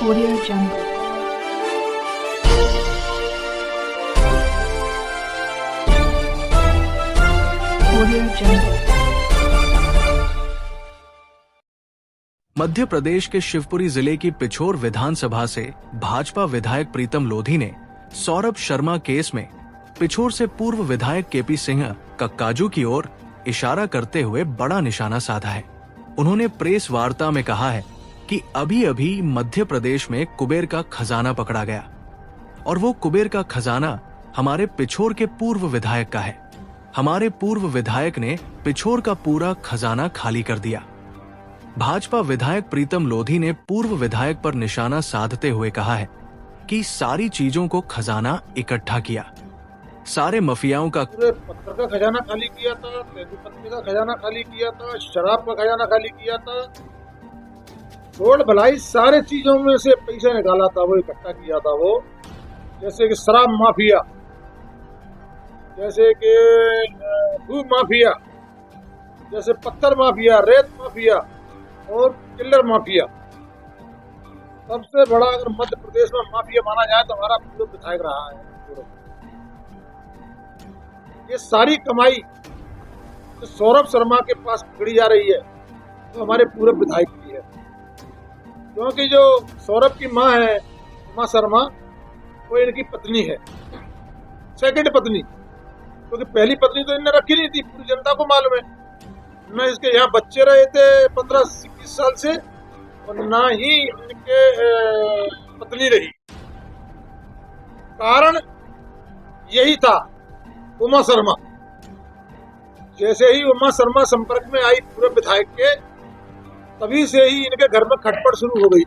Audio Jungle. Audio Jungle. Madhya Pradesh के शिवपुरी जिले की पिछोर विधानसभा से भाजपा विधायक प्रीतम लोधी ने सौरभ शर्मा केस में पिछोर से पूर्व विधायक केपी सिंह कक्काजू की ओर इशारा करते हुए बड़ा निशाना साधा है। उन्होंने प्रेस वार्ता में कहा है कि अभी अभी मध्य प्रदेश में कुबेर का खजाना पकड़ा गया और वो कुबेर का खजाना हमारे पिछोर के पूर्व विधायक का है। हमारे पूर्व विधायक ने पिछोर का पूरा खजाना खाली कर दिया। भाजपा विधायक प्रीतम लोधी ने पूर्व विधायक पर निशाना साधते हुए कहा है कि सारी चीजों को खजाना इकट्ठा किया, सारे माफियाओं का पत्थर का खजाना खाली किया था, तेजपत्ते का खजाना खाली किया था, शराब का खजाना खाली किया था, रोड भलाई सारे चीजों में से पैसा निकाला था, वो इकट्ठा किया था। वो जैसे कि शराब माफिया, जैसे कि भू माफिया, जैसे पत्थर माफिया, रेत माफिया और किल्लर माफिया। सबसे बड़ा अगर मध्य प्रदेश में माफिया माना जाए तो हमारा पूर्व विधायक रहा है। ये सारी कमाई जो सौरभ शर्मा के पास पकड़ी जा रही है तो हमारे पूर्व विधायक की है, क्योंकि जो सौरभ की मां है उमा शर्मा, वो इनकी पत्नी है, सेकंड पत्नी, क्योंकि पहली पत्नी तो इनने रखी नहीं थी, पूरी जनता को मालूम है। न इसके यहाँ बच्चे रहे थे 15-20 साल से और न ही इनके पत्नी रही। कारण यही था उमा शर्मा। जैसे ही उमा शर्मा संपर्क में आई पूर्व विधायक के, तभी से ही इनके घर में खटपट शुरू हो गई।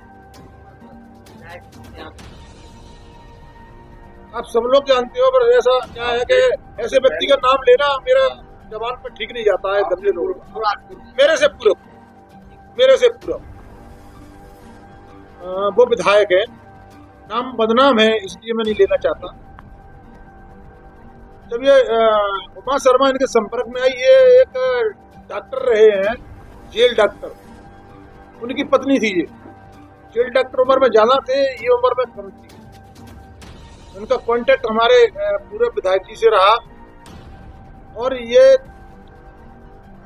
आप सब लोग जानते हो, पर ऐसा क्या है कि ऐसे व्यक्ति का नाम लेना मेरा जबान पर ठीक नहीं जाता है। गंदे लोग मेरे से पूर्व वो विधायक है, नाम बदनाम है इसलिए मैं नहीं लेना चाहता। जब ये उमा शर्मा इनके संपर्क में आई, ये एक डॉक्टर रहे हैं, जेल डॉक्टर, उनकी पत्नी थी। ये जेल डॉक्टर उम्र में ज्यादा थे, ये उम्र में कम थी। उनका कांटेक्ट हमारे पूरे विधायक जी से रहा और ये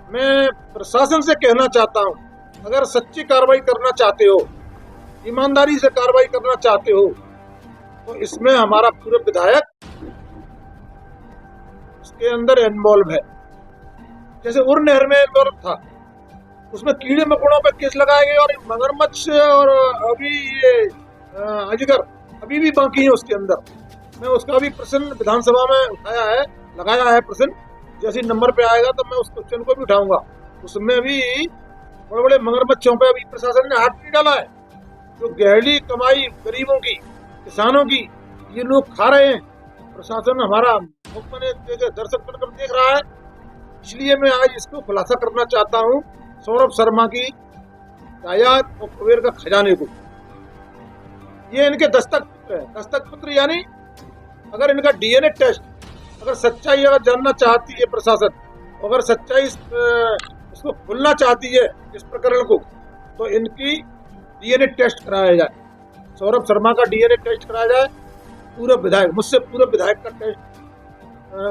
मैं प्रशासन से कहना चाहता हूं, अगर सच्ची कार्रवाई करना चाहते हो, ईमानदारी से कार्रवाई करना चाहते हो, तो इसमें हमारा पूरे विधायक इसके अंदर इन्वॉल्व है। जैसे उर नहर में इन्वॉल्व था, उसमें कीड़े मकोड़ों पर केस लगाए गए और मगरमच्छ और अभी ये अजगर अभी भी बाकी है उसके अंदर। मैं उसका भी प्रश्न विधानसभा में उठाया है, लगाया है प्रश्न। जैसे नंबर पे आएगा तो मैं उस क्वेश्चन को भी उठाऊंगा। उसमें भी बड़े बड़े मगरमच्छों पे अभी प्रशासन ने हाथ नहीं डाला है। जो गहरी कमाई गरीबों की, किसानों की, ये लोग खा रहे हैं। प्रशासन हमारा दर्शक बनकर देख रहा है, इसलिए मैं आज इसको खुलासा करना चाहता हूँ सौरभ शर्मा की जायदाद और कुबेर का खजाने को। ये इनके दस्तक पुत्र है। दस्तक पुत्र यानी अगर इनका डीएनए टेस्ट, अगर सच्चाई अगर जानना चाहती है प्रशासन, अगर सच्चाई इसको खुलना चाहती है इस प्रकरण को, तो इनकी डीएनए टेस्ट कराया जाए। सौरभ शर्मा का डीएनए टेस्ट कराया जाए, पूर्व विधायक, मुझसे पूर्व विधायक का टेस्ट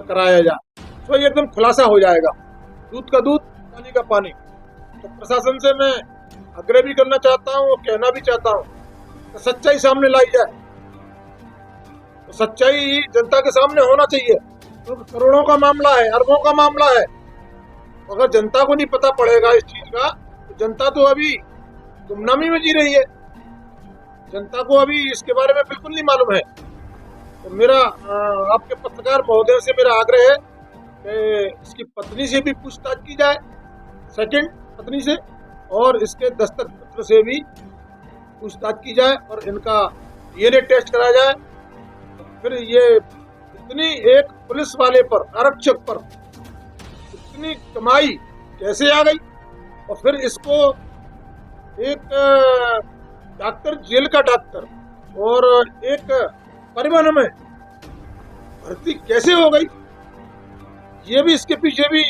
कराया जाए, तो ये एकदम खुलासा हो जाएगा। दूध का दूध, पानी का पानी। तो प्रशासन से मैं आग्रह भी करना चाहता हूँ और कहना भी चाहता हूँ कि सच्चाई सामने लाई जाए। तो सच्चाई जनता के सामने होना चाहिए, क्योंकि तो करोड़ों का मामला है, अरबों का मामला है। अगर जनता को नहीं पता पड़ेगा इस चीज का, तो जनता तो अभी गुमनामी में जी रही है। जनता को अभी इसके बारे में बिल्कुल नहीं मालूम है। तो मेरा आपके पत्रकार महोदय से मेरा आग्रह है कि इसकी पत्नी से भी पूछताछ की जाए, सेकंड पत्नी से, और इसके दस्तक पुत्र से भी पूछताछ की जाए और इनका डीएनए टेस्ट कराया जाए। तो फिर ये इतनी एक पुलिस वाले पर, आरक्षक पर इतनी कमाई कैसे आ गई, और फिर इसको एक डॉक्टर, जेल का डॉक्टर, और एक परिवहन में भर्ती कैसे हो गई, ये भी इसके पीछे भी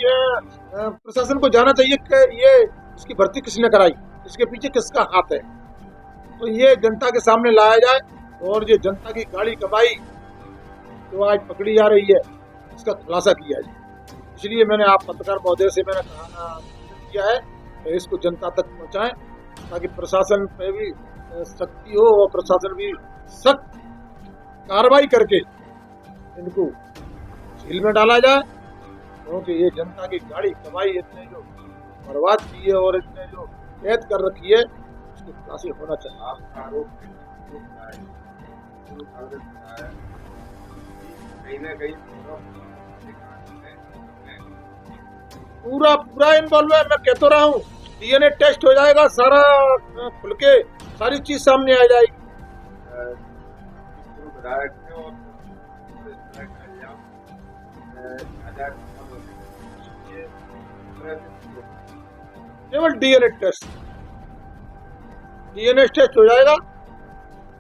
प्रशासन को जाना चाहिए कि ये इसकी भर्ती किसने कराई, इसके पीछे किसका हाथ है। तो ये जनता के सामने लाया जाए और ये जनता की गाड़ी कमाई जो आज पकड़ी जा रही है इसका खुलासा किया जाए। इसलिए मैंने आप पत्रकार महोदय से मैंने किया है कि इसको जनता तक पहुंचाएं ताकि प्रशासन पे भी सख्ती हो और प्रशासन भी सख्त कार्रवाई करके इनको जेल में डाला जाए, क्योंकि ये जनता की गाड़ी कमाई इतने जो बर्बाद की है और इतने जो कैद कर रखी है उसको खुलासा होना चाहिए। पूरा पूरा इन्वॉल्व है, मैं कह तो रहा हूँ। डीएनए टेस्ट हो जाएगा, सारा खुल के सारी चीज सामने आ जाएगी। केवल डीएनए टेस्ट हो जाएगा,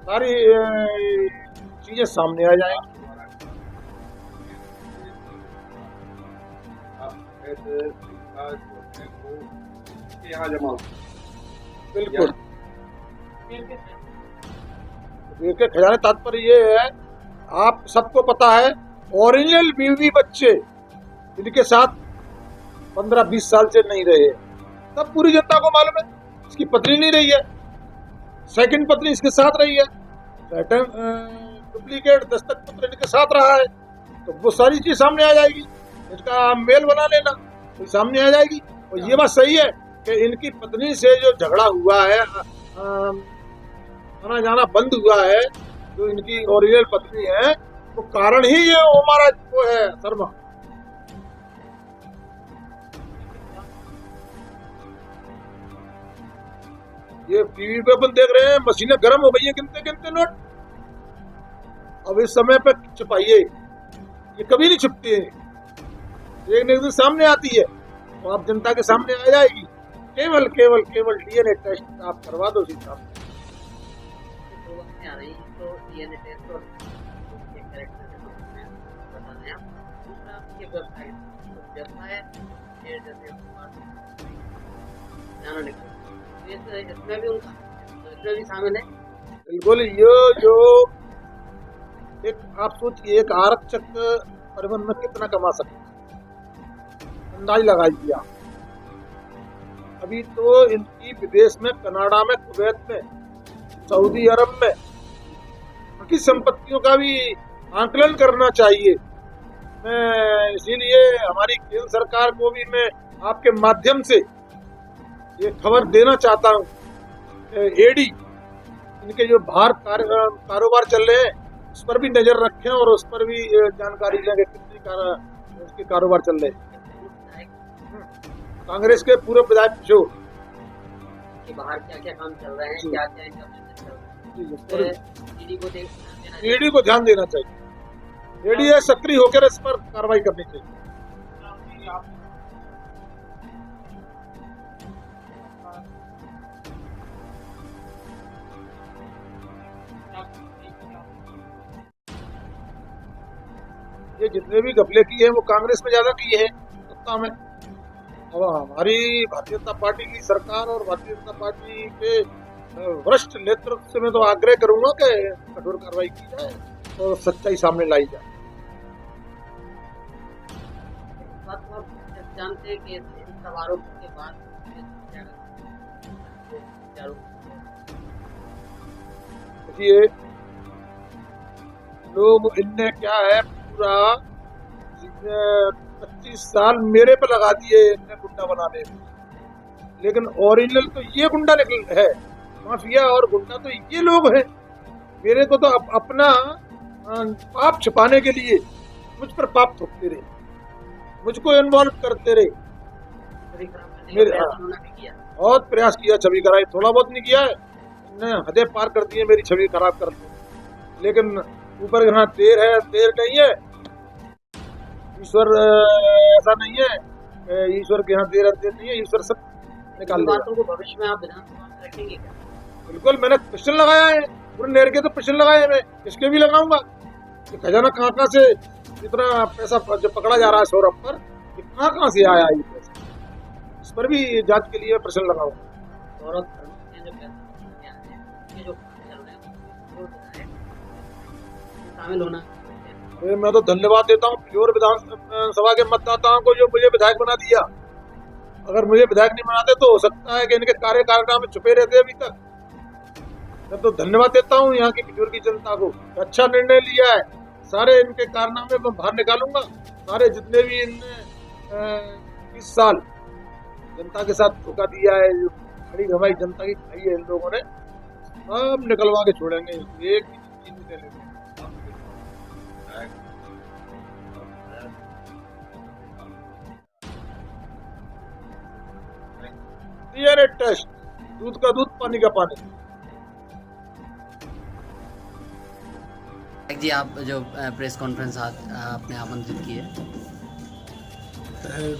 सारी चीजें सामने आ जाएंगी। बिल्कुल देखिए, खजाने तात्पर्य ये है, आप सबको पता है ओरिजिनल बीवी बच्चे इनके साथ 15-20 साल से नहीं रहे, तब पूरी जनता को मालूम है। इसकी पत्नी नहीं रही है, सेकंड पत्नी इसके साथ रही है, डुप्लीकेट दस्तक पत्र इनके साथ रहा है, तो वो सारी चीज सामने आ जाएगी। इसका मेल बना लेना तो सामने आ जाएगी। और ये बात सही है कि इनकी पत्नी से जो झगड़ा हुआ है, आना जाना बंद हुआ है, जो इनकी ओरिजिनल पत्नी है, वो कारण ही ये हमारा वो है शर्मा। ये टीवी पे अपन देख रहे हैं, मशीनें गर्म हो गई हैं, गिनते गिनते नोट। अब इस समय पे छुपाइए, ये कभी नहीं छुपती है, एक न एक दिन सामने आती है, तो आप जनता के सामने आ जाएगी। केवल केवल केवल डीएनए टेस्ट आप करवा दो सीधा। आ रही तो डीएनए टेस्ट और कैरेक्टर बता दें आप। दूसरा ये व्यवसाय ये जैसे जाना निकल, इसमें भी उनका इसमें भी शामिल है। बिल्कुल, ये जो एक आप सोचिए, एक आरक्षक परिवहन में कितना कमा सकते, अंदाज लगाइए आप। अभी तो इनकी विदेश में, कनाडा में, कुवैत में, सऊदी अरब में की संपत्तियों का भी आंकलन करना चाहिए। मैं इसीलिए हमारी केंद्र सरकार को भी मैं आपके माध्यम से ये खबर देना चाहता हूँ, एडी इनके जो बाहर कारोबार चल रहे हैं उस पर भी नजर रखें और उस पर भी जानकारी लें कि कितनी उसके कारोबार चल रहे हैं। कांग्रेस के पूर्व विधायक किशोर कि बाहर क्या क्या काम चल रहे हैं, क्या क्या इनका बिजनेस चल रहा है, ईडी को ध्यान देना चाहिए। ईडी सक्रिय होकर इस पर कार्रवाई करनी चाहिए। ये जितने भी घपले किए हैं वो कांग्रेस में ज्यादा किए हैं सत्ता में। और हमारी भारतीय जनता पार्टी की सरकार और भारतीय जनता पार्टी के वरिष्ठ नेतृत्व से मैं तो आग्रह करूंगा कि कठोर कार्रवाई की जाए और सच्चाई सामने लाई जाए। जानते हैं कि इन सब आरोपों के बाद देखिए, लोग इनने क्या है, पूरा 25 साल मेरे पे लगा दिए इनने गुंडा बनाने में, लेकिन ओरिजिनल तो ये गुंडा निकल है, माफिया और गुंडा तो ये लोग हैं। मेरे को तो अपना पाप छिपाने के लिए मुझ पर पाप थोपते रहे, मुझको इन्वॉल्व करते रहे। मेरे बहुत प्रयास किया, छवि खराब थोड़ा बहुत नहीं किया है, इन्हें हदें पार कर दी है, मेरी छवि खराब कर दी। लेकिन ऊपर यहाँ देर है, देर नहीं है, ईश्वर ऐसा नहीं है, ईश्वर के यहाँ देर नहीं है, ईश्वर सब निकाल बातों को भविष्य में आप विधानसभा में रखेंगे क्या? बिल्कुल, मैंने प्रश्न लगाया है, पूरे नेर के तो प्रश्न लगाए, मैं इसके भी लगाऊंगा कि खजाना कहाँ से इतना पैसा जो पकड़ा जा रहा है सौरभ पर, कहाँ से आया ये पैसा, इस पर भी जांच के लिए प्रश्न लगाऊंगा। सौरभ जो पैसा आपके जो काम चल रहे हैं वो विधायक शामिल होना चाहिए। मैं तो धन्यवाद देता हूँ पिछोर विधानसभा के मतदाताओं को जो मुझे विधायक बना दिया। अगर मुझे विधायक नहीं बनाते तो हो सकता है कि इनके कार्यकारिणी में छुपे रहते अभी तक। मैं तो धन्यवाद देता हूँ यहाँ की पिछोर की जनता को, अच्छा निर्णय लिया है। सारे इनके कारनामे मैं बाहर निकालूंगा। सारे जितने भी इनने 20 साल जनता के साथ धोखा दिया है, जो खड़ी हमारी जनता की खाई है इन लोगों ने, सब निकलवा के छोड़ेंगे। एक भी चीज नहीं लेंगे। डीएनए टेस्ट, दूध का दूध पानी का पानी। जी आप जो प्रेस कॉन्फ्रेंस आपने आमंत्रित की है।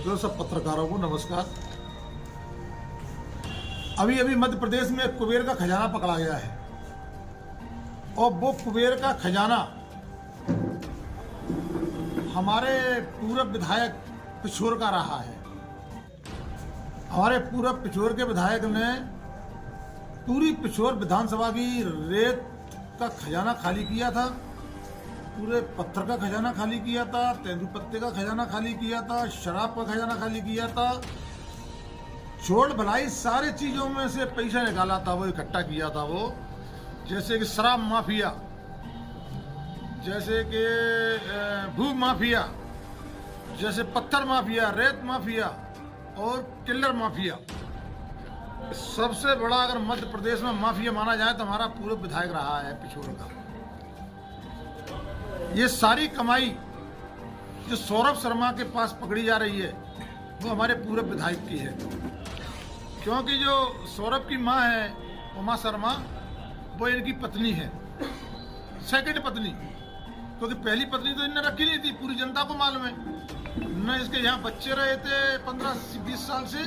तो सब पत्रकारों को नमस्कार। अभी अभी मध्य प्रदेश में कुबेर का खजाना पकड़ा गया है और वो कुबेर का खजाना हमारे पूर्व विधायक पिछोर का रहा है। हमारे पूर्व पिछोर के विधायक ने पूरी पिछोर विधानसभा की रेत का खजाना खाली किया था, पूरे पत्थर का खजाना खाली किया था, तेंदुपत्ते का खजाना खाली किया था, शराब का खजाना खाली किया था, छोड़ भलाई सारी चीजों में से पैसा निकाला था, वो इकट्ठा किया था। वो जैसे कि शराब माफिया, जैसे कि भू माफिया, जैसे पत्थर माफिया, रेत माफिया और किल्लर माफिया। सबसे बड़ा अगर मध्य प्रदेश में माफिया माना जाए तो हमारा पूर्व विधायक रहा है पिछोर का। ये सारी कमाई जो सौरभ शर्मा के पास पकड़ी जा रही है वो हमारे पूर्व विधायक की है, क्योंकि जो सौरभ की मां है उमा शर्मा, वो इनकी पत्नी है, सेकंड पत्नी। क्योंकि पहली पत्नी तो इनने रखी नहीं थी, पूरी जनता को मालूम है। न इसके यहाँ बच्चे रहे थे 15-20 साल से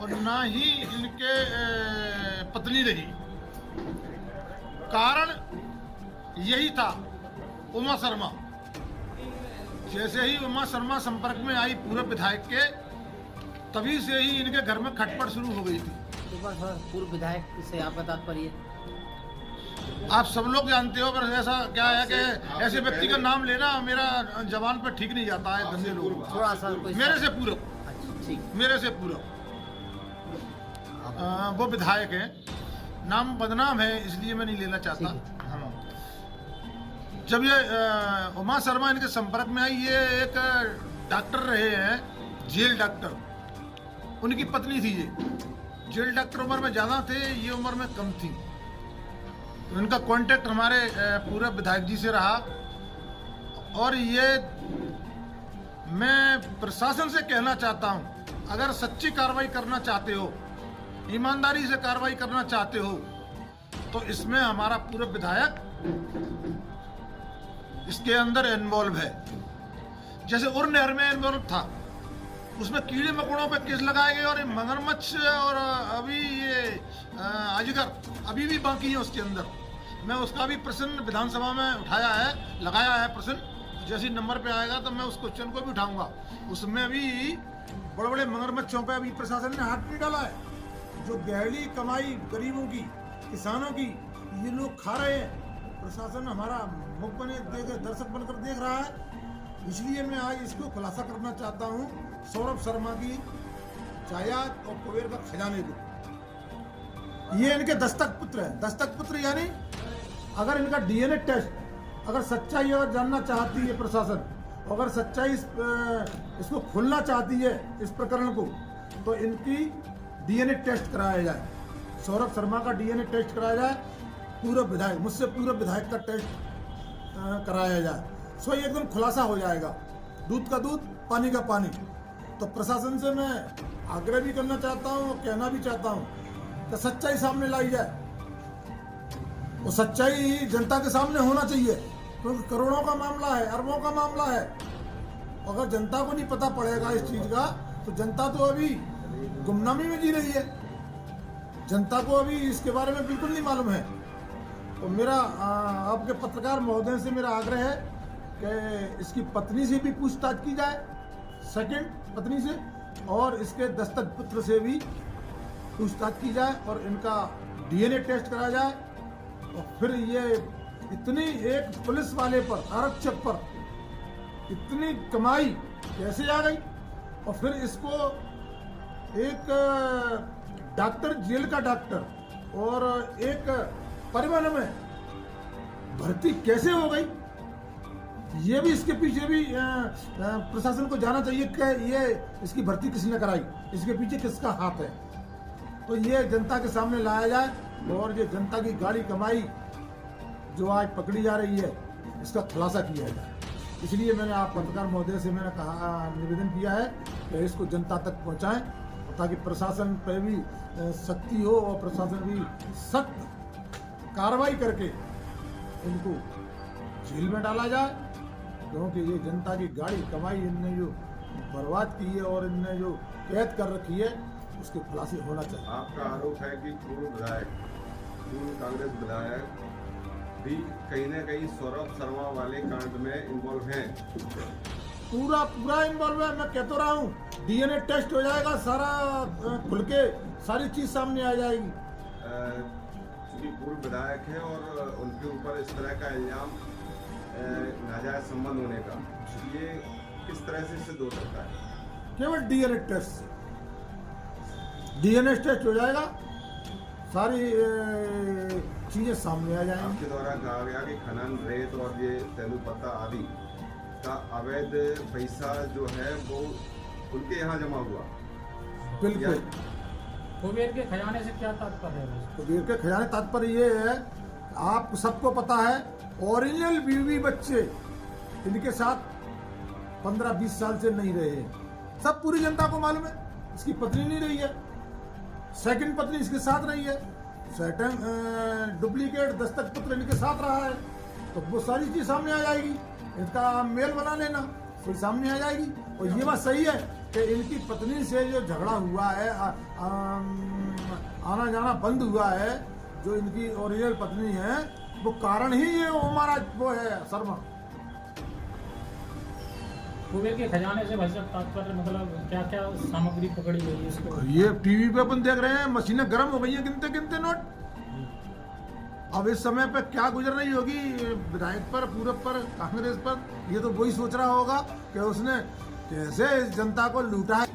और ना ही इनके पत्नी रही। कारण यही था उमा शर्मा। जैसे ही उमा शर्मा संपर्क में आई पूर्व विधायक के, तभी से ही इनके घर में खटपट शुरू हो गई थी। पूर्व विधायक से आपका तात्पर्य? आप सब लोग जानते हो, अगर ऐसा क्या है कि ऐसे व्यक्ति का नाम लेना मेरा जबान पर ठीक नहीं जाता है। गंदे लोग थोड़ा सा मेरे से पूर्व, ठीक, मेरे से पूर्व वो विधायक है, नाम बदनाम है इसलिए मैं नहीं लेना चाहता। हाँ। जब ये उमा शर्मा इनके संपर्क में आई, ये एक डॉक्टर रहे हैं, जेल डॉक्टर, उनकी पत्नी थी ये। जेल डॉक्टर उम्र में ज्यादा थे, ये उम्र में कम थी। तो इनका कांटेक्ट हमारे पूर्व विधायक जी से रहा। और ये मैं प्रशासन से कहना चाहता हूं, अगर सच्ची कार्रवाई करना चाहते हो, ईमानदारी से कार्रवाई करना चाहते हो, तो इसमें हमारा पूर्व विधायक इसके अंदर इन्वॉल्व है। जैसे उर नहर में इन्वॉल्व था, उसमें कीड़े मकोड़ों पे केस लगाए गए और मगरमच्छ और अभी ये अजगर अभी भी बाकी है उसके अंदर। मैं उसका भी प्रश्न विधानसभा में उठाया है, लगाया है प्रश्न। जैसे नंबर पे आएगा तो मैं उस क्वेश्चन को भी उठाऊंगा। उसमें भी बड़े बड़े मगरमच्छों पे अभी प्रशासन ने हाथ नहीं डाला है। जो गहरी कमाई गरीबों की, किसानों की, ये लोग खा रहे हैं। प्रशासन हमारा मुख बने दर्शक बनकर देख रहा है। इसलिए मैं आज इसको खुलासा करना चाहता हूँ, सौरभ शर्मा की जायदाद और कुबेर का खजाने को। ये इनके दस्तक पुत्र है। दस्तक पुत्र यानी अगर इनका डीएनए टेस्ट, अगर सच्चाई अगर जानना चाहती है प्रशासन, अगर सच्चाई इसको खोलना चाहती है इस प्रकरण को, तो इनकी डीएनए टेस्ट कराया जाए। सौरभ शर्मा का डीएनए टेस्ट कराया जाए, पूर्व विधायक, मुझसे पूर्व विधायक का टेस्ट कराया जाए। सो ये एकदम खुलासा हो जाएगा, दूध का दूध पानी का पानी। तो प्रशासन से मैं आग्रह भी करना चाहता हूँ, कहना भी चाहता हूँ कि सच्चाई सामने लाई जाए। वो सच्चाई जनता के सामने होना चाहिए, क्योंकि करोड़ों का मामला है, अरबों का मामला है। अगर जनता को नहीं पता पड़ेगा इस चीज का, तो जनता तो अभी गुमनामी में जी रही है। जनता को अभी इसके बारे में बिल्कुल नहीं मालूम है। तो मेरा आपके पत्रकार महोदय से मेरा आग्रह है कि इसकी पत्नी से भी पूछताछ की जाए, सेकंड पत्नी से, और इसके दस्तक पुत्र से भी पूछताछ की जाए और इनका डीएनए टेस्ट कराया जाए और फिर ये इतनी एक पुलिस वाले पर, आरक्षक पर इतनी कमाई कैसे आ गई। और फिर इसको एक डॉक्टर, जेल का डॉक्टर और एक परिवहन में भर्ती कैसे हो गई, ये भी इसके पीछे भी प्रशासन को जाना चाहिए कि ये इसकी भर्ती किसने कराई, इसके पीछे किसका हाथ है। तो ये जनता के सामने लाया जाए और ये जनता की गाड़ी कमाई जो आज पकड़ी जा रही है इसका खुलासा किया जाए। इसलिए मैंने आप पत्रकार महोदय से मैंने कहा, निवेदन किया है कि इसको जनता तक पहुंचाएं ताकि प्रशासन पे भी सख्ती हो और प्रशासन भी सख्त कार्रवाई करके इनको जेल में डाला जाए, क्योंकि ये जनता की गाड़ी कमाई इनने जो बर्बाद की है और इनने जो कैद कर रखी है उसके खुलासे होना चाहिए। आपका आरोप है कि पूर्व विधायक, पूर्व कांग्रेस विधायक भी कहीं न कहीं सौरभ शर्मा वाले कांड में इन्वॉल्व हैं। पूरा इन्वॉल्व है। मैं कह तो रहा हूँ डीएनए टेस्ट हो जाएगा, सारा खुल के सारी चीज सामने आ जाएगी। चूंकि पूर्व विधायक है और उनके ऊपर इस तरह का इल्जाम नाजायज संबंध होने का, ये किस तरह से सिद्ध हो सकता है? केवल डीएनए टेस्ट से, डीएनए टेस्ट हो जाएगा, सारी चीजें सामने आ जाएंगी। आपके द्वारा कहा गया कि खनन, रेत और ये तेंदुपत्ता आदि का अवैध पैसा जो है वो उनके यहाँ जमा हुआ। बिल्कुल। कुबेर के खजाने से क्या तात्पर्य है? कुबेर के खजाने तात्पर्य ये है, आप सबको पता है ओरिजिनल बीवी बच्चे इनके साथ 15-20 साल से नहीं रहे, सब पूरी जनता को मालूम है। इसकी पत्नी नहीं रही है, सेकंड पत्नी इसके साथ रही है, सेकंड डुप्लीकेट दस्तक पत्र इनके साथ रहा है, तो वो सारी चीज सामने आ जाएगी। इनका मेल बना लेना फिर सामने आ जाएगी। और ये बात सही है कि इनकी पत्नी से जो झगड़ा हुआ है, आना जाना बंद हुआ है, जो इनकी ओरिजिनल पत्नी है, वो कारण ही ये हमारा वो है शर्मा। कुबेर के खजाने से भाई साहब तात्पर्य मतलब क्या क्या सामग्री पकड़ी गई है इसको? ये टीवी पे अपन देख रहे हैं, मशीनें गर्म हो गई हैं गिनते गिनते नोट। अब इस समय पे क्या गुजर रही होगी विधायक पर, पूरब पर, कांग्रेस पर, ये तो वही सोच रहा होगा कि उसने कैसे इस जनता को लूटा है।